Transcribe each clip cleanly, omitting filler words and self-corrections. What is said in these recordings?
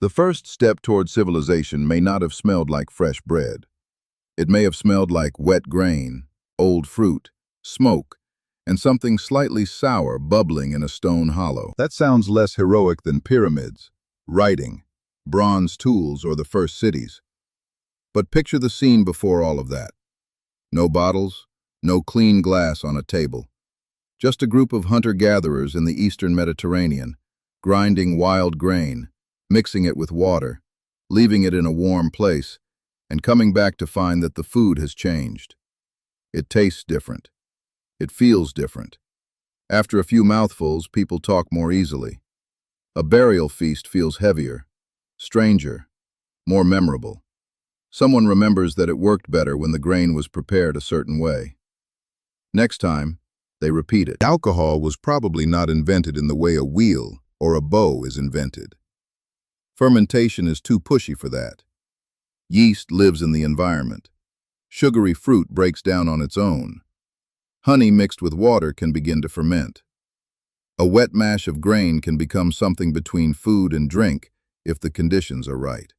The first step toward civilization may not have smelled like fresh bread. It may have smelled like wet grain, old fruit, smoke, and something slightly sour bubbling in a stone hollow. That sounds less heroic than pyramids, writing, bronze tools, or the first cities. But picture the scene before all of that. No bottles, no clean glass on a table. Just a group of hunter-gatherers in the eastern Mediterranean, grinding wild grain, mixing it with water, leaving it in a warm place, and coming back to find that the food has changed. It tastes different. It feels different. After a few mouthfuls, people talk more easily. A burial feast feels heavier, stranger, more memorable. Someone remembers that it worked better when the grain was prepared a certain way. Next time, they repeat it. Alcohol was probably not invented in the way a wheel or a bow is invented. Fermentation is too pushy for that. Yeast lives in the environment. Sugary fruit breaks down on its own. Honey mixed with water can begin to ferment. A wet mash of grain can become something between food and drink if the conditions are right.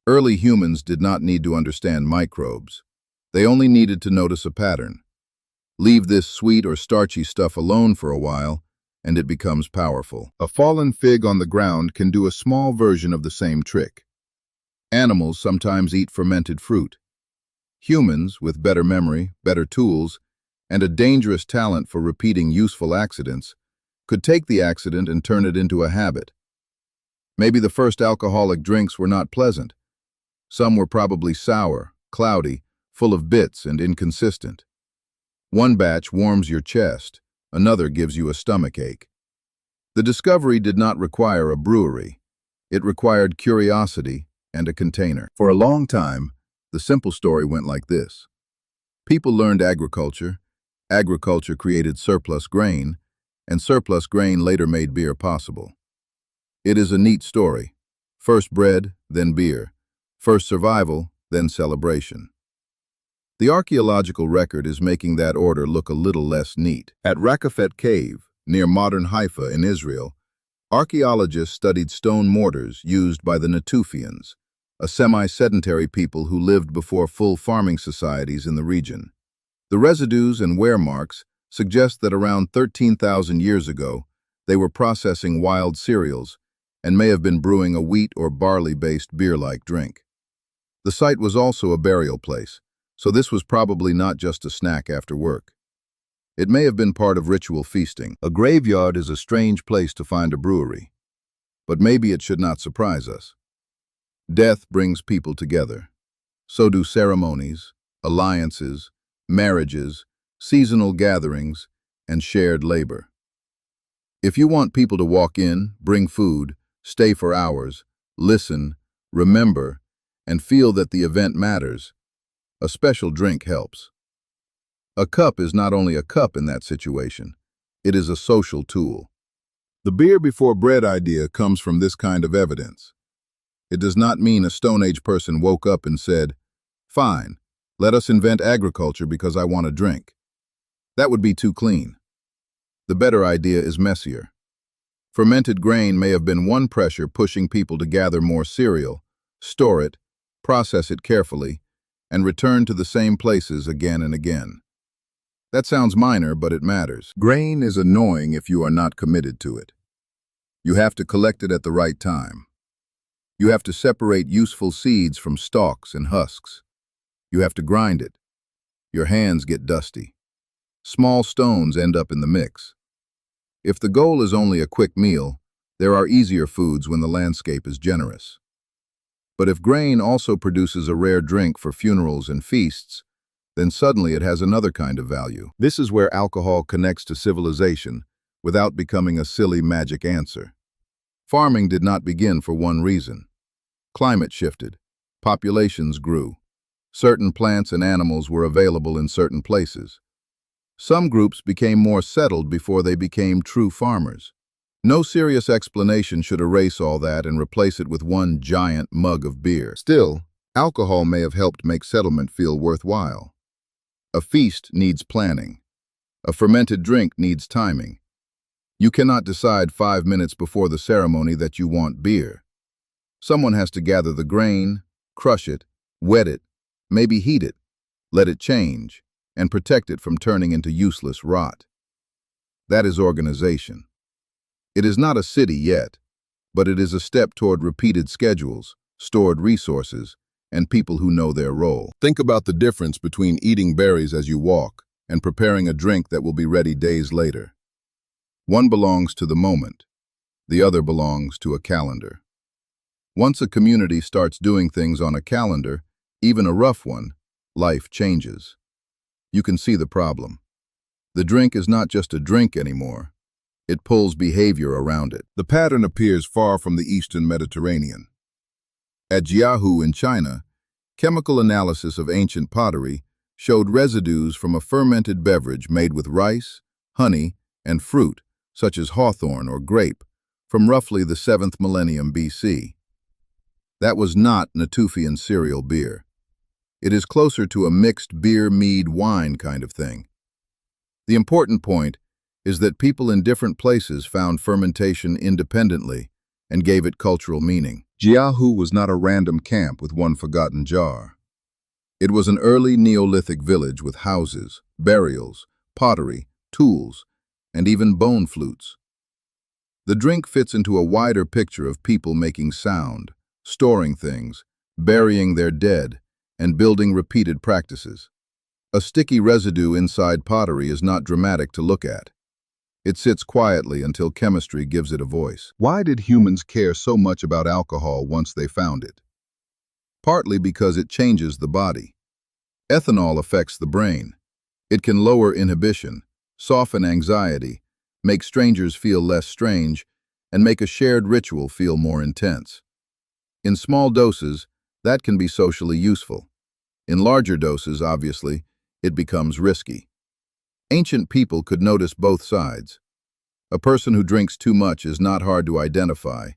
Early humans did not need to understand microbes. They only needed to notice a pattern. Leave this sweet or starchy stuff alone for a while, and it becomes powerful. A fallen fig on the ground can do a small version of the same trick. Animals sometimes eat fermented fruit. Humans, with better memory, better tools, and a dangerous talent for repeating useful accidents, could take the accident and turn it into a habit. Maybe the first alcoholic drinks were not pleasant. Some were probably sour, cloudy, full of bits, and inconsistent. One batch warms your chest, another gives you a stomach ache. The discovery did not require a brewery. It required curiosity and a container. For a long time, the simple story went like this. People learned agriculture created surplus grain, and surplus grain later made beer possible. It is a neat story. First bread, then beer. First survival, then celebration. The archaeological record is making that order look a little less neat. At Raqefet Cave, near modern Haifa in Israel, archaeologists studied stone mortars used by the Natufians, a semi-sedentary people who lived before full farming societies in the region. The residues and wear marks suggest that around 13,000 years ago, they were processing wild cereals and may have been brewing a wheat or barley-based beer-like drink. The site was also a burial place, so this was probably not just a snack after work. It may have been part of ritual feasting. A graveyard is a strange place to find a brewery, but maybe it should not surprise us. Death brings people together. So do ceremonies, alliances, marriages, seasonal gatherings, and shared labor. If you want people to walk in, bring food, stay for hours, listen, remember, and feel that the event matters, a special drink helps. A cup is not only a cup in that situation, it is a social tool. The beer before bread idea comes from this kind of evidence. It does not mean a Stone Age person woke up and said, "Fine, let us invent agriculture because I want a drink." That would be too clean. The better idea is messier. Fermented grain may have been one pressure pushing people to gather more cereal, store it, process it carefully, and return to the same places again and again. That sounds minor, but it matters. Grain is annoying if you are not committed to it. You have to collect it at the right time. You have to separate useful seeds from stalks and husks. You have to grind it. Your hands get dusty. Small stones end up in the mix. If the goal is only a quick meal, there are easier foods when the landscape is generous. But if grain also produces a rare drink for funerals and feasts, then suddenly it has another kind of value. This is where alcohol connects to civilization without becoming a silly magic answer. Farming did not begin for one reason. Climate shifted. Populations grew. Certain plants and animals were available in certain places. Some groups became more settled before they became true farmers. No serious explanation should erase all that and replace it with one giant mug of beer. Still, alcohol may have helped make settlement feel worthwhile. A feast needs planning. A fermented drink needs timing. You cannot decide 5 minutes before the ceremony that you want beer. Someone has to gather the grain, crush it, wet it, maybe heat it, let it change, and protect it from turning into useless rot. That is organization. It is not a city yet, but it is a step toward repeated schedules, stored resources, and people who know their role. Think about the difference between eating berries as you walk and preparing a drink that will be ready days later. One belongs to the moment. The other belongs to a calendar. Once a community starts doing things on a calendar, even a rough one, life changes. You can see the problem. The drink is not just a drink anymore. It pulls behavior around it. The pattern appears far from the Eastern Mediterranean. At Jiahu in China, chemical analysis of ancient pottery showed residues from a fermented beverage made with rice, honey, and fruit, such as hawthorn or grape, from roughly the 7th millennium BC. That was not Natufian cereal beer. It is closer to a mixed beer-mead-wine kind of thing. The important point is that people in different places found fermentation independently and gave it cultural meaning. Jiahu was not a random camp with one forgotten jar. It was an early Neolithic village with houses, burials, pottery, tools, and even bone flutes. The drink fits into a wider picture of people making sound, storing things, burying their dead, and building repeated practices. A sticky residue inside pottery is not dramatic to look at. It sits quietly until chemistry gives it a voice. Why did humans care so much about alcohol once they found it? Partly because it changes the body. Ethanol affects the brain. It can lower inhibition, soften anxiety, make strangers feel less strange, and make a shared ritual feel more intense. In small doses, that can be socially useful. In larger doses, obviously, it becomes risky. Ancient people could notice both sides. A person who drinks too much is not hard to identify,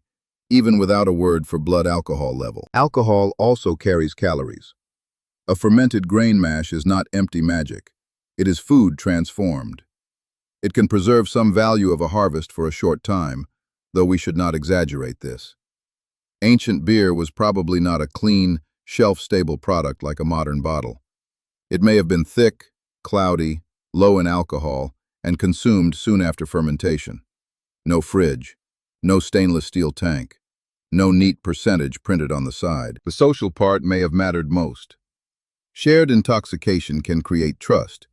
even without a word for blood alcohol level. Alcohol also carries calories. A fermented grain mash is not empty magic. It is food transformed. It can preserve some value of a harvest for a short time, though we should not exaggerate this. Ancient beer was probably not a clean, shelf-stable product like a modern bottle. It may have been thick, cloudy, low in alcohol, and consumed soon after fermentation. No fridge, no stainless steel tank, no neat percentage printed on the side. The social part may have mattered most. Shared intoxication can create trust,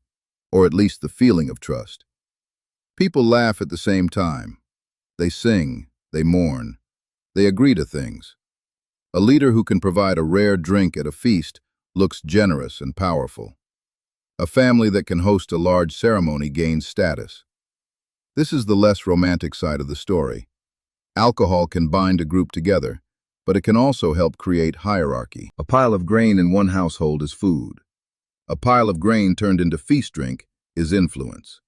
or at least the feeling of trust. People laugh at the same time. They sing, they mourn, they agree to things. A leader who can provide a rare drink at a feast looks generous and powerful. A family that can host a large ceremony gains status. This is the less romantic side of the story. Alcohol can bind a group together, but it can also help create hierarchy. A pile of grain in one household is food. A pile of grain turned into feast drink is influence.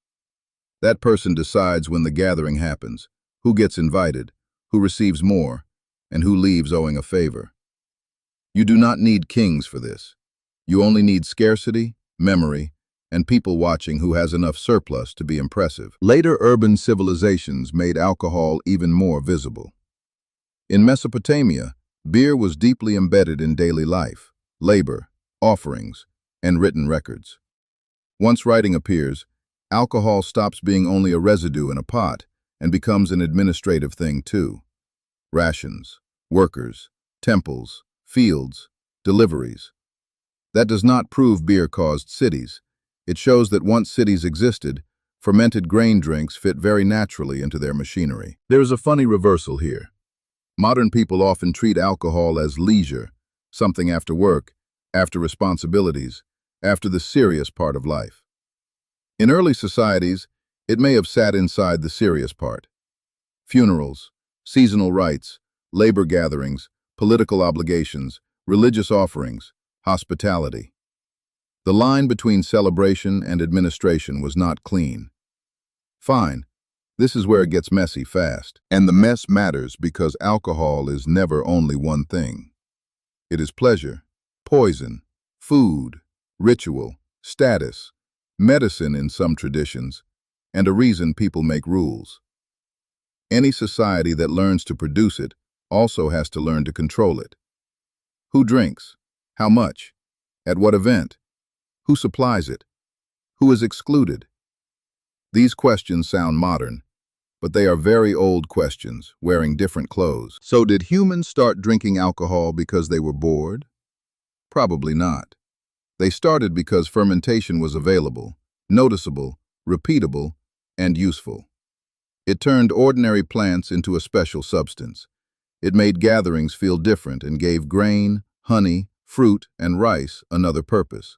That person decides when the gathering happens, who gets invited, who receives more, and who leaves owing a favor. You do not need kings for this. You only need scarcity, memory, and people watching who has enough surplus to be impressive. Later urban civilizations made alcohol even more visible. In Mesopotamia, beer was deeply embedded in daily life, labor, offerings, and written records. Once writing appears, alcohol stops being only a residue in a pot and becomes an administrative thing too. Rations, workers, temples, fields, deliveries. That does not prove beer caused cities. It shows that once cities existed, fermented grain drinks fit very naturally into their machinery. There is a funny reversal here. Modern people often treat alcohol as leisure, something after work, after responsibilities, after the serious part of life. In early societies, it may have sat inside the serious part. Funerals, seasonal rites, labor gatherings, political obligations, religious offerings, hospitality. The line between celebration and administration was not clean. Fine, this is where it gets messy fast. And the mess matters because alcohol is never only one thing. It is pleasure, poison, food, ritual, status, medicine in some traditions, and a reason people make rules. Any society that learns to produce it also has to learn to control it. Who drinks? How much? At what event? Who supplies it? Who is excluded? These questions sound modern, but they are very old questions, wearing different clothes. So did humans start drinking alcohol because they were bored? Probably not. They started because fermentation was available, noticeable, repeatable, and useful. It turned ordinary plants into a special substance. It made gatherings feel different and gave grain, honey, fruit, and rice another purpose.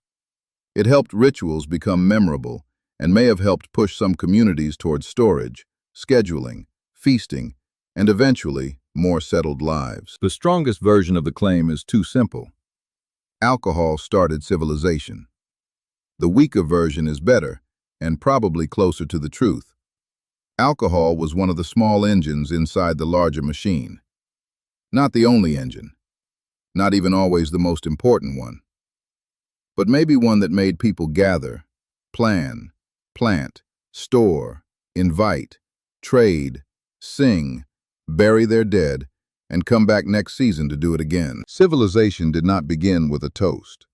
It helped rituals become memorable and may have helped push some communities towards storage, scheduling, feasting, and eventually more settled lives. The strongest version of the claim is too simple. Alcohol started civilization. The weaker version is better and probably closer to the truth. Alcohol was one of the small engines inside the larger machine. Not the only engine, not even always the most important one, but maybe one that made people gather, plan, plant, store, invite, trade, sing, bury their dead, and come back next season to do it again. Civilization did not begin with a toast,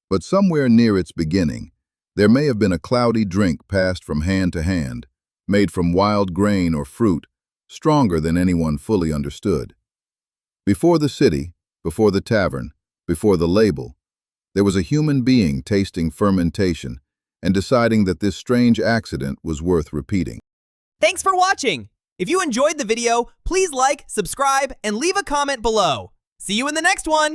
but somewhere near its beginning, there may have been a cloudy drink passed from hand to hand, made from wild grain or fruit, stronger than anyone fully understood. Before the city, before the tavern, before the label, there was a human being tasting fermentation and deciding that this strange accident was worth repeating. Thanks for watching! If you enjoyed the video, please like, subscribe, and leave a comment below. See you in the next one!